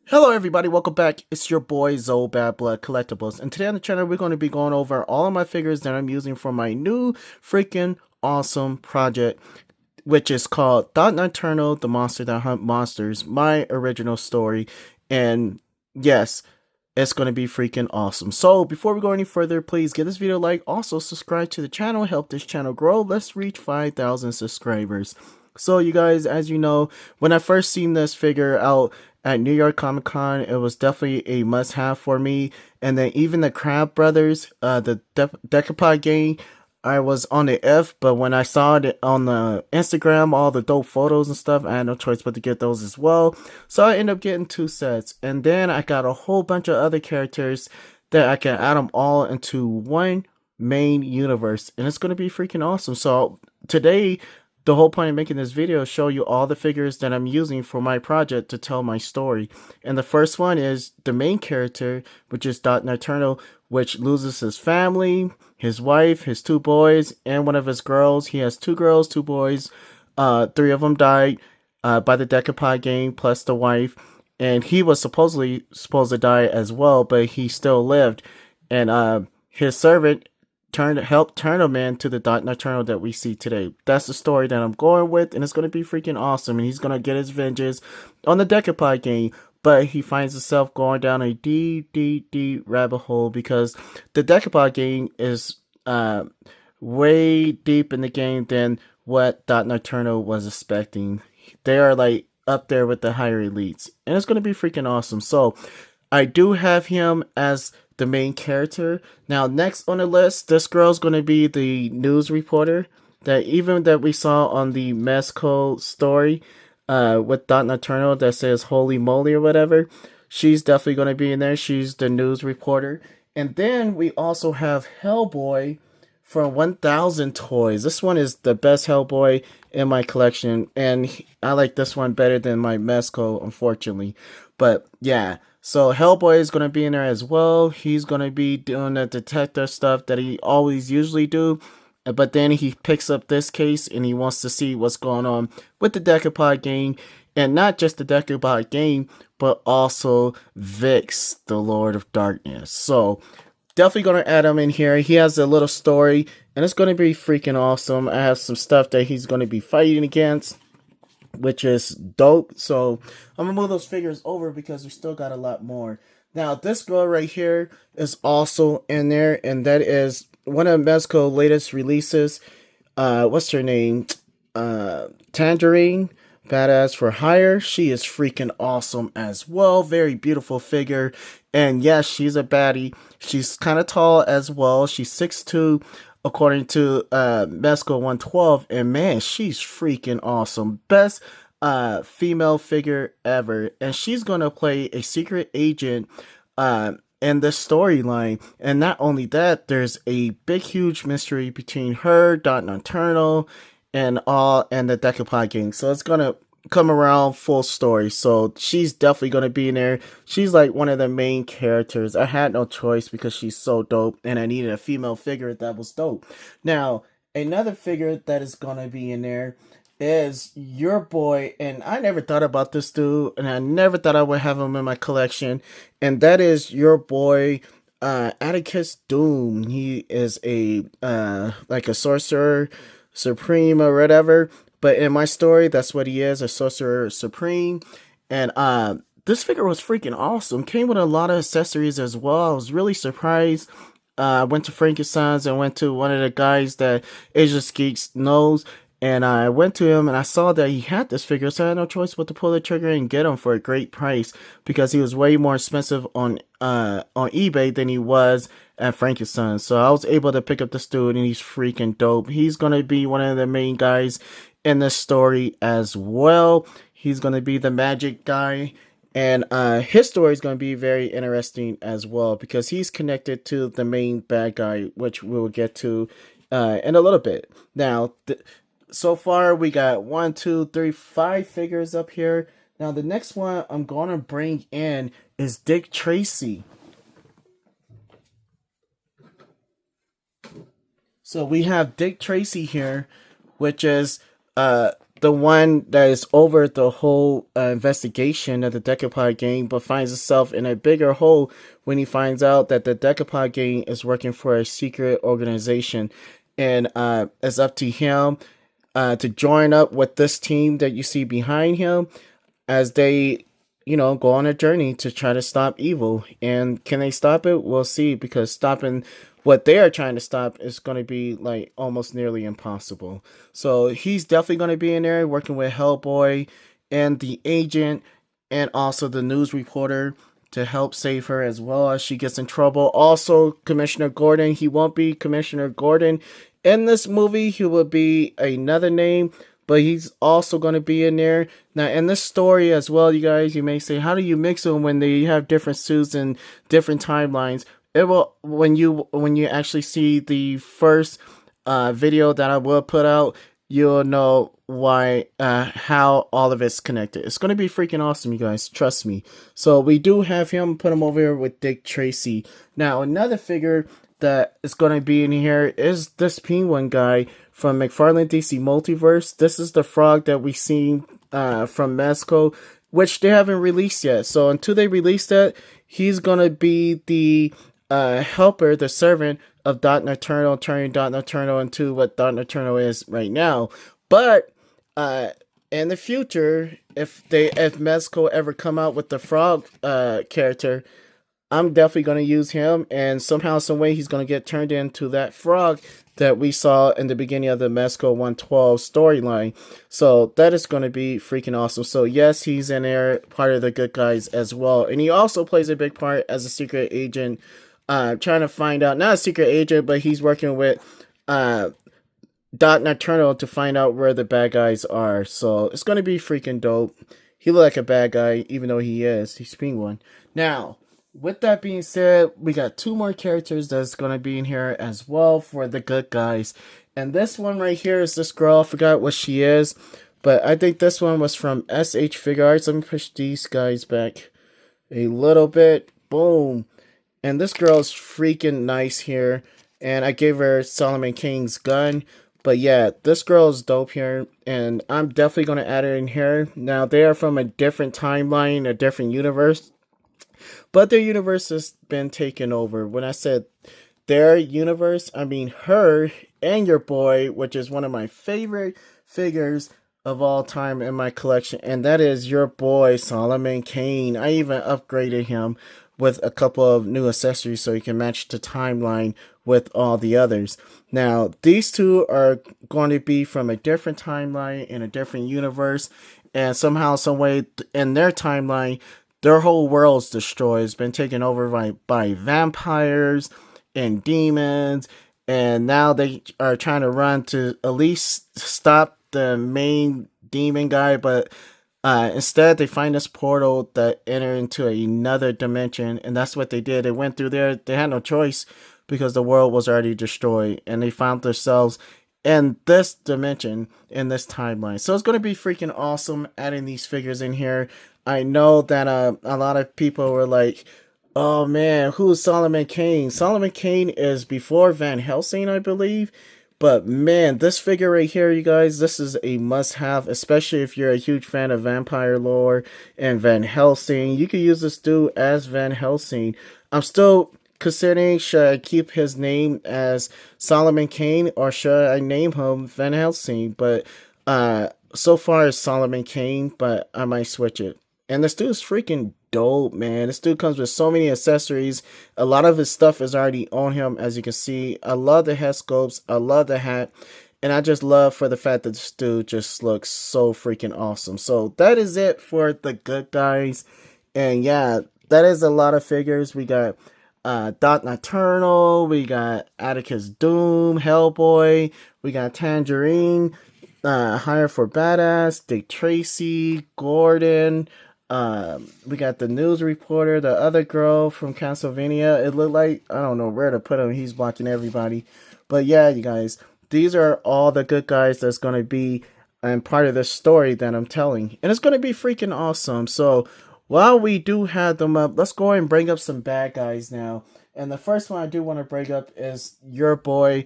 Hello everybody, welcome back. It's your boy Zoe Bad Blood Collectibles, and today on the channel we're going to be going over all of my figures that I'm using for my new freaking awesome project, which is called Nocturnal, the Monster That Hunt Monsters, my original story. And yes, it's going to be freaking awesome. So before we go any further, please give this video a like, also subscribe to the channel, help this channel grow. Let's reach 5,000 subscribers. So you guys, as you know, when I first seen this figure out at New York Comic Con, it was definitely a must have for me. And then even the Crab Brothers, the Decapod game, I was on the F, but when I saw it on the Instagram, all the dope photos and stuff, I had no choice but to get those as well. So I ended up getting 2 sets. And then I got a whole bunch of other characters that I can add them all into one main universe. And it's going to be freaking awesome. So today, the whole point of making this video is show you all the figures that I'm using for my project to tell my story. And the first one is the main character, which is Nocturnal, which loses his family, his wife, his 2 boys, and one of his girls. He has 2 girls, 2 boys. 3 of them died by the Decapod game, plus the wife. And he was supposed to die as well, but he still lived. And his servant help turn him into the Nocturnal that we see today. That's the story that I'm going with, and it's going to be freaking awesome. And he's going to get his vengeance on the Decapod game, but he finds himself going down a deep rabbit hole because the Decapod game is way deep in the game than what Nocturnal was expecting. They are like up there with the higher elites, and it's going to be freaking awesome. So I do have him as the main character. Now, next on the list, this girl's going to be the news reporter that we saw on the Mezco story with Nocturnal that says holy moly or whatever. She's definitely going to be in there. She's the news reporter. And then we also have Hellboy from 1000 Toys. This one is the best Hellboy in my collection, and I like this one better than my Mezco, unfortunately. But yeah, so Hellboy is going to be in there as well. He's going to be doing the detective stuff that he always usually do. But then he picks up this case and he wants to see what's going on with the Decapod game. And not just the Decapod game, but also Vix, the Lord of Darkness. So definitely going to add him in here. He has a little story and it's going to be freaking awesome. I have some stuff that he's going to be fighting against, which is dope. So I'm gonna move those figures over because we still got a lot more. Now this girl right here is also in there, and that is one of Mezco's latest releases. What's her name? Tangerine, Badass for Hire. She is freaking awesome as well. Very beautiful figure, and yes, she's a baddie. She's kind of tall as well. She's 6'2", according to Mezco 112, and man, she's freaking awesome. Best female figure ever, and she's gonna play a secret agent in the storyline. And not only that, there's a big huge mystery between her, Nocturnal, and the Decapod gang. So it's gonna come around full story. So she's definitely gonna be in there. She's like one of the main characters. I had no choice because she's so dope, and I needed a female figure that was dope. Now, another figure that is gonna be in there is your boy, and I never thought about this dude, and I never thought I would have him in my collection, and that is your boy Atticus Doom. He is a like a sorcerer supreme or whatever, but in my story that's what he is, a sorcerer supreme. And this figure was freaking awesome. Came with a lot of accessories as well. I was really surprised. I went to Frankenstein's and went to one of the guys that Asia Geeks knows, and I went to him and I saw that he had this figure, so I had no choice but to pull the trigger and get him for a great price because he was way more expensive on eBay than he was at Frankenstein's. So I was able to pick up this dude, and he's freaking dope. He's gonna be one of the main guys in this story as well. He's gonna be the magic guy, and his story is going to be very interesting as well because he's connected to the main bad guy, which we'll get to in a little bit. Now, so far we got 1, 2, 3, 5 figures up here. Now the next one I'm going to bring in is Dick Tracy. So we have Dick Tracy here, which is the one that is over the whole investigation of the Decapod gang, but finds himself in a bigger hole when he finds out that the Decapod gang is working for a secret organization, and it's up to him to join up with this team that you see behind him as they, go on a journey to try to stop evil. And can they stop it? We'll see, because stopping what they are trying to stop is going to be like almost nearly impossible. So he's definitely going to be in there working with Hellboy and the agent and also the news reporter to help save her as well as she gets in trouble. Also, Commissioner Gordon, he won't be Commissioner Gordon in this movie. He will be another name, but he's also going to be in there. Now, in this story as well, you guys, you may say, how do you mix them when they have different suits and different timelines? It will, when you actually see the first video that I will put out, you'll know why, how all of it's connected. It's going to be freaking awesome, you guys. Trust me. So we do have him, put him over here with Dick Tracy. Now, another figure that is going to be in here is this Penguin guy from McFarlane DC Multiverse. This is the frog that we seen from Mezco, which they haven't released yet. So until they release that, he's going to be the helper, the servant of Dot Nocturnal, turning Dot Nocturnal into what Dot Nocturnal is right now. But in the future, if Mezco ever come out with the frog character, I'm definitely going to use him, and somehow, some way, he's going to get turned into that frog that we saw in the beginning of the Mezco 112 storyline. So that is going to be freaking awesome. So yes, he's in there, part of the good guys as well. And he also plays a big part as a secret agent, trying to find out, not a secret agent, but he's working with Dot Nocturnal to find out where the bad guys are. So it's going to be freaking dope. He look like a bad guy, even though he's Penguin. Now, with that being said, we got two more characters that's going to be in here as well for the good guys. And this one right here is this girl. I forgot what she is, but I think this one was from SH Figure Arts. Let me push these guys back a little bit. Boom. And this girl is freaking nice here. And I gave her Solomon King's gun. But yeah, this girl is dope here. And I'm definitely going to add her in here. Now, they are from a different timeline, a different universe. But their universe has been taken over. When I said their universe, I mean her and your boy, which is one of my favorite figures of all time in my collection. And that is your boy, Solomon Kane. I even upgraded him with a couple of new accessories so he can match the timeline with all the others. Now, these two are going to be from a different timeline in a different universe. And somehow, some way in their timeline, their whole world's destroyed. It's been taken over by vampires and demons. And now they are trying to run to at least stop the main demon guy. But instead, they find this portal that enter into another dimension. And that's what they did. They went through there. They had no choice because the world was already destroyed. And they found themselves in this dimension, in this timeline. So it's going to be freaking awesome adding these figures in here. I know that a lot of people were like, oh man, who's Solomon Kane? Solomon Kane is before Van Helsing, I believe. But man, this figure right here, you guys, this is a must-have, especially if you're a huge fan of vampire lore and Van Helsing. You could use this dude as Van Helsing. I'm still considering, should I keep his name as Solomon Kane or should I name him Van Helsing? But so far it's Solomon Kane, but I might switch it. And this dude is freaking dope, man. This dude comes with so many accessories. A lot of his stuff is already on him, as you can see. I love the head sculpts. I love the hat. And I just love for the fact that this dude just looks so freaking awesome. So that is it for the good guys. And yeah, that is a lot of figures. We got Dot Nocturnal. We got Atticus Doom, Hellboy. We got Tangerine, Hire for Badass, Dick Tracy, Gordon. We got the news reporter, the other girl from Castlevania. It looked like, I don't know where to put him. He's blocking everybody. But yeah, you guys, these are all the good guys that's going to be part of the story that I'm telling. And it's going to be freaking awesome. So while we do have them up, let's go ahead and bring up some bad guys now. And the first one I do want to bring up is your boy,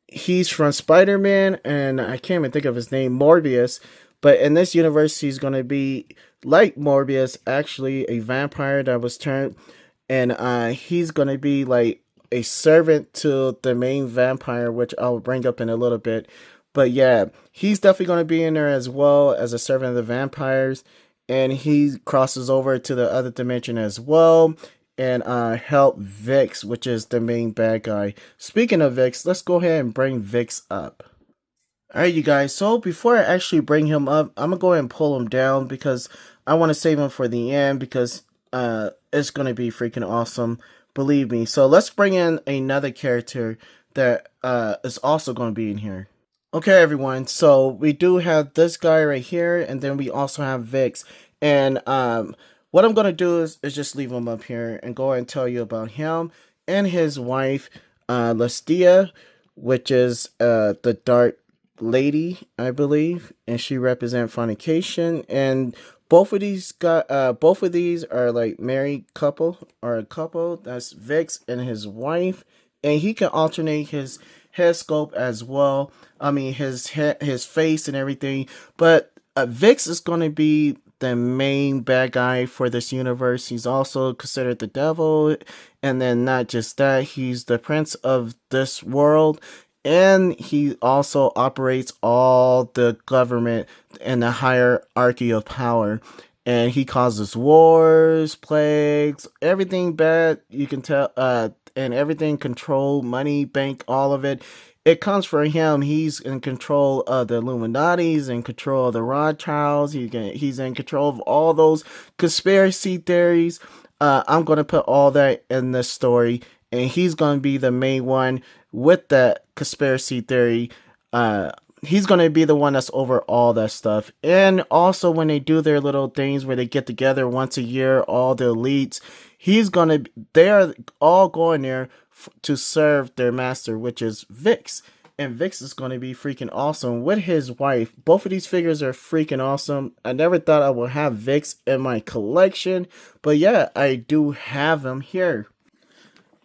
he's from Spider-Man, and I can't even think of his name, Morbius. But in this universe, he's gonna be like Morbius, actually a vampire that was turned, and he's gonna be like a servant to the main vampire, which I'll bring up in a little bit. But yeah, he's definitely gonna be in there as well as a servant of the vampires, and he crosses over to the other dimension as well and help Vix, which is the main bad guy. Speaking of Vix, let's go ahead and bring Vix up. Alright, you guys, so before I actually bring him up, I'm gonna go ahead and pull him down because I want to save him for the end because it's gonna be freaking awesome. Believe me. So let's bring in another character that is also gonna be in here. Okay, everyone. So we do have this guy right here, and then we also have Vix. And what I'm gonna do is just leave him up here and go ahead and tell you about him and his wife, Lastia, which is the dark lady, I believe, and she represents fornication. And both of these are like married couple or a couple. That's Vix and his wife, and he can alternate his head sculpt as well. I mean his head, his face, and everything. But Vix is going to be the main bad guy for this universe. He's also considered the devil, and then not just that, he's the prince of this world, and he also operates all the government and the hierarchy of power. And he causes wars, plagues, everything bad you can tell, and everything control, money, bank, all of it. It comes from him. He's in control of the Illuminati's, in control of the Rothschilds. He's in control of all those conspiracy theories. I'm going to put all that in this story, and he's going to be the main one with that conspiracy theory. He's going to be the one that's over all that stuff. And also when they do their little things where they get together once a year, all the elites, they're all going there to serve their master, which is Vix. And Vix is going to be freaking awesome with his wife. Both of these figures are freaking awesome. I never thought I would have Vix in my collection, but yeah, I do have him here.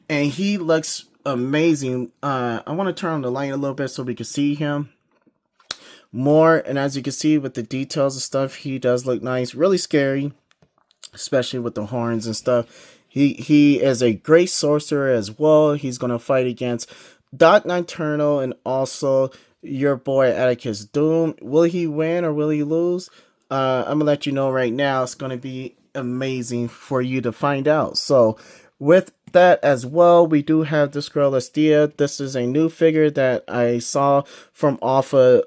And he looks amazing. I want to turn on the light a little bit so we can see him more. And as you can see with the details and stuff, he does look nice. Really scary, especially with the horns and stuff. He is a great sorcerer as well. He's going to fight against Nocturnal and also your boy Atticus Doom. Will he win or will he lose? I'm going to let you know right now. It's going to be amazing for you to find out. So with that as well, we do have this girl Estia. This is a new figure that I saw from off of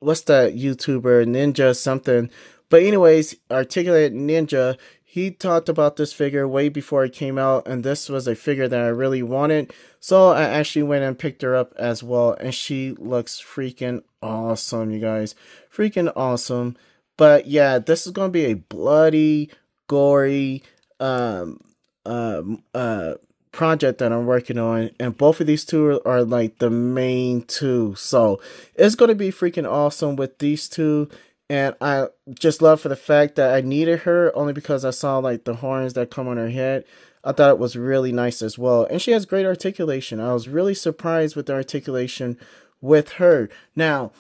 what's that YouTuber, Ninja something. But anyways, Articulate Ninja, he talked about this figure way before it came out, and this was a figure that I really wanted. So I actually went and picked her up as well, and she looks freaking awesome, you guys. Freaking awesome. But yeah, this is going to be a bloody, gory, project that I'm working on, and both of these two are like the main two. So it's going to be freaking awesome with these two. And I just love for the fact that I needed her only because I saw like the horns that come on her head. I thought it was really nice as well. And she has great articulation. I was really surprised with the articulation with her. Now,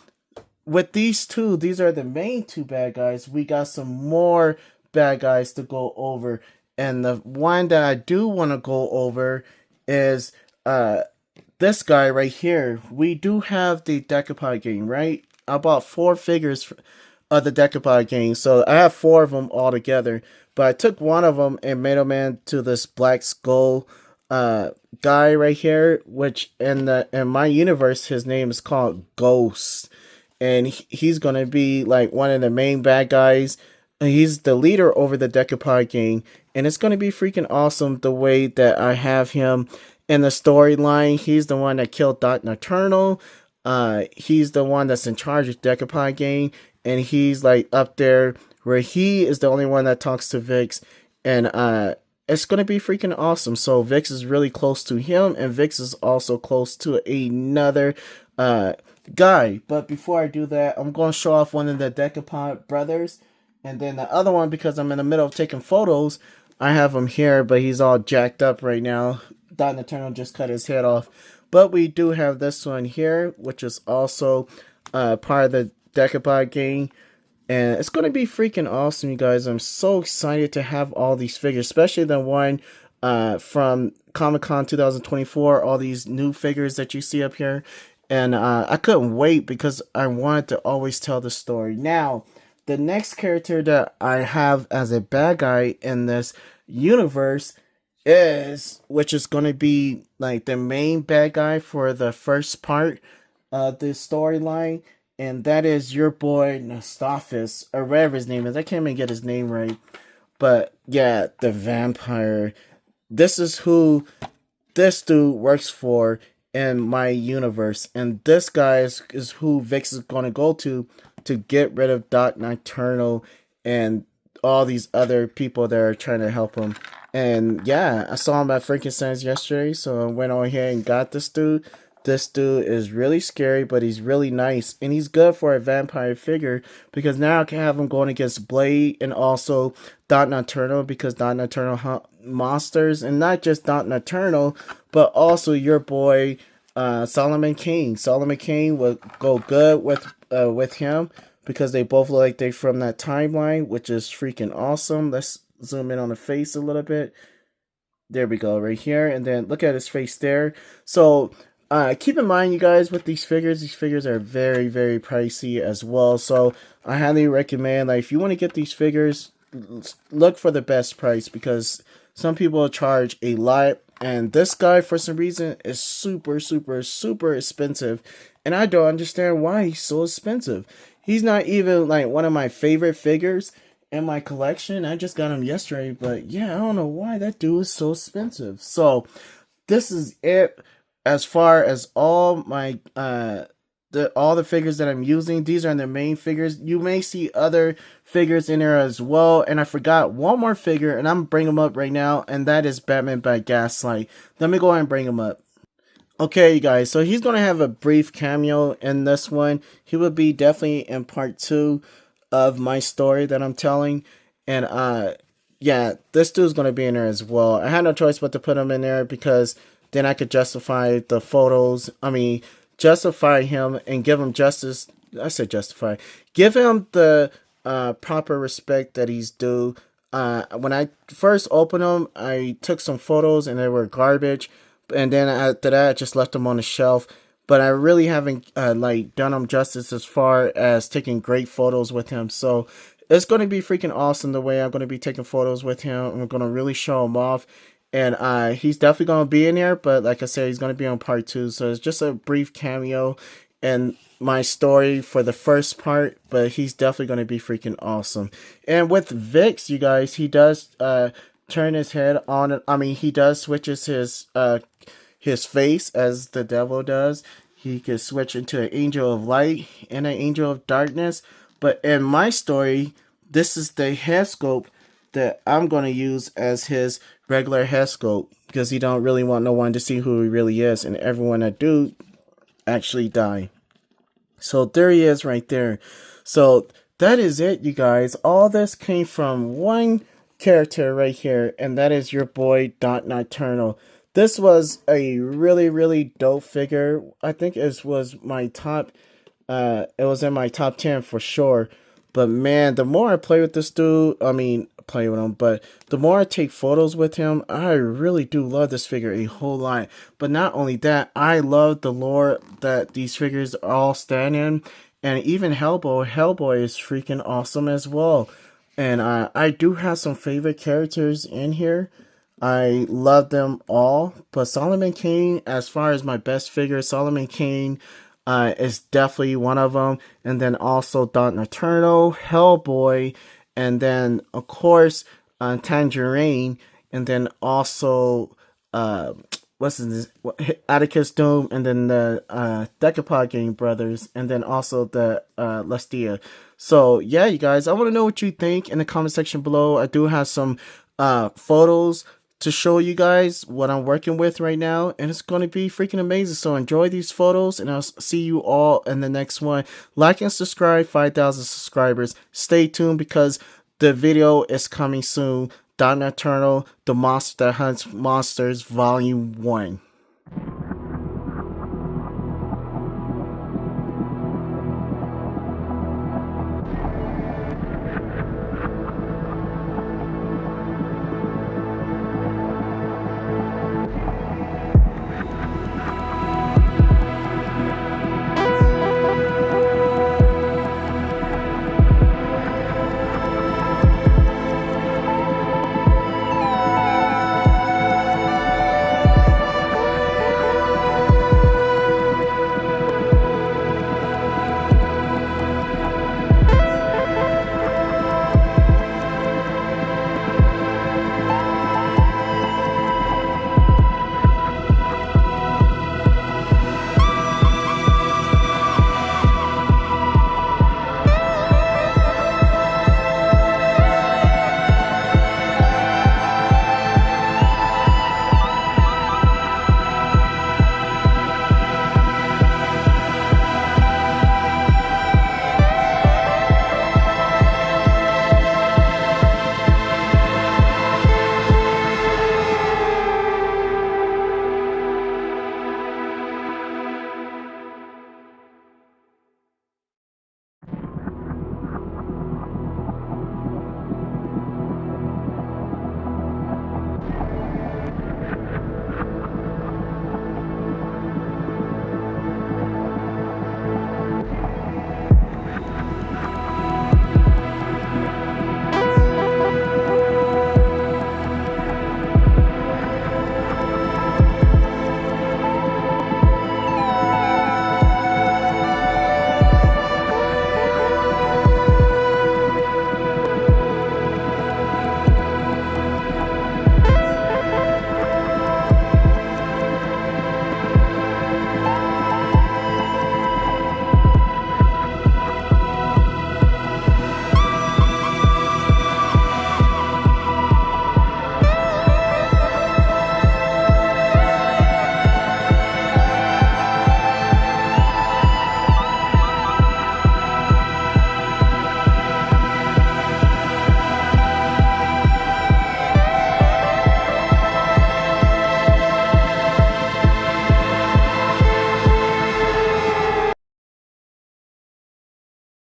with these two, these are the main two bad guys. We got some more bad guys to go over. And the one that I do want to go over is this guy right here. We do have the Decapod game, right? I bought 4 figures of the Decapod game, so I have 4 of them all together. But I took one of them and made him into this Black Skull guy right here, which in my universe, his name is called Ghost, and he's gonna be like one of the main bad guys. He's the leader over the Decapod gang, and it's going to be freaking awesome the way that I have him in the storyline. He's the one that killed Nocturnal. He's the one that's in charge of Decapod gang, and he's like up there where he is the only one that talks to Vix, and it's going to be freaking awesome. So Vix is really close to him, and Vix is also close to another guy. But before I do that, I'm going to show off one of the Decapod brothers. And then the other one, because I'm in the middle of taking photos, I have him here, but he's all jacked up right now. Eternal just cut his head off. But we do have this one here, which is also part of the Decapod game. And it's going to be freaking awesome, you guys. I'm so excited to have all these figures, especially the one from Comic-Con 2024, all these new figures that you see up here. And I couldn't wait because I wanted to always tell the story. Now, the next character that I have as a bad guy in this universe which is going to be like the main bad guy for the first part of the storyline, and that is your boy Nostafis, or whatever his name is. I can't even get his name right. But yeah, the vampire. This is who this dude works for in my universe. And this guy is who Vix is going to go to get rid of Doc Nocturnal and all these other people that are trying to help him. And yeah, I saw him at Frankenstein's yesterday, so I went on here and got this dude. This dude is really scary, but he's really nice. And he's good for a vampire figure because now I can have him going against Blade and also Dot Nocturnal, because Dot Nocturnal hunt monsters. And not just Dot Nocturnal, but also your boy Solomon King. Solomon King will go good with him because they both look like they're from that timeline, which is freaking awesome. Let's zoom in on the face a little bit. There we go, right here. And then look at his face there. So keep in mind, you guys, with these figures are very, very pricey as well. So I highly recommend, like, if you want to get these figures, look for the best price, because some people charge a lot. And this guy, for some reason, is super, super, super expensive. And I don't understand why he's so expensive. He's not even, like, one of my favorite figures in my collection. I just got him yesterday. But, yeah, I don't know why that dude is so expensive. So, this is it. As far as all my all the figures that I'm using, these are the main figures. You may see other figures in there as well, and I forgot one more figure, and I'm bringing him up right now, and that is Batman by Gaslight. Let me go ahead and bring him up. Okay, you guys, so he's gonna have a brief cameo in this one. He will be definitely in part 2 of my story that I'm telling, and yeah, this dude's gonna be in there as well. I had no choice but to put him in there because then I could justify the photos. I mean, justify him and give him justice. I said justify. Give him the proper respect that he's due. When I first opened them, I took some photos and they were garbage. And then after that, I just left them on the shelf. But I really haven't like done him justice as far as taking great photos with him. So it's going to be freaking awesome the way I'm going to be taking photos with him. I'm going to really show him off. And he's definitely going to be in there, but like I said, he's going to be on part 2. So it's just a brief cameo in my story for the first part, but he's definitely going to be freaking awesome. And with Vix, you guys, he does turn his head on. I mean, he does switches his face as the devil does. He can switch into an angel of light and an angel of darkness. But in my story, this is the head sculpt that I'm going to use as his regular head sculpt, because he don't really want no one to see who he really is, and everyone that do actually die. So there he is right there. So that is it, you guys. All this came from one character right here, and that is your boy Dot Nocturnal. This was a really, really dope figure. I think it was my top it was in my top 10 for sure. But man, the more I play with this dude, play with him, but the more I take photos with him, I really do love this figure a whole lot. But not only that, I love the lore that these figures all stand in. And even Hellboy is freaking awesome as well. And I do have some favorite characters in here. I love them all. But Solomon King, as far as my best figure, Solomon King is definitely one of them. And then also Dot Nocturnal, Hellboy, and then of course Tangerine, and then also Atticus Doom, and then the Decapod Game Brothers, and then also the Lustia. So yeah, you guys, I want to know what you think in the comment section below. I do have some photos to show you guys what I'm working with right now, and it's going to be freaking amazing. So enjoy these photos, and I'll see you all in the next one. Like and subscribe, 5,000 subscribers. Stay tuned because the video is coming soon. Dot Nocturnal, the Monster That Hunts Monsters, Volume 1.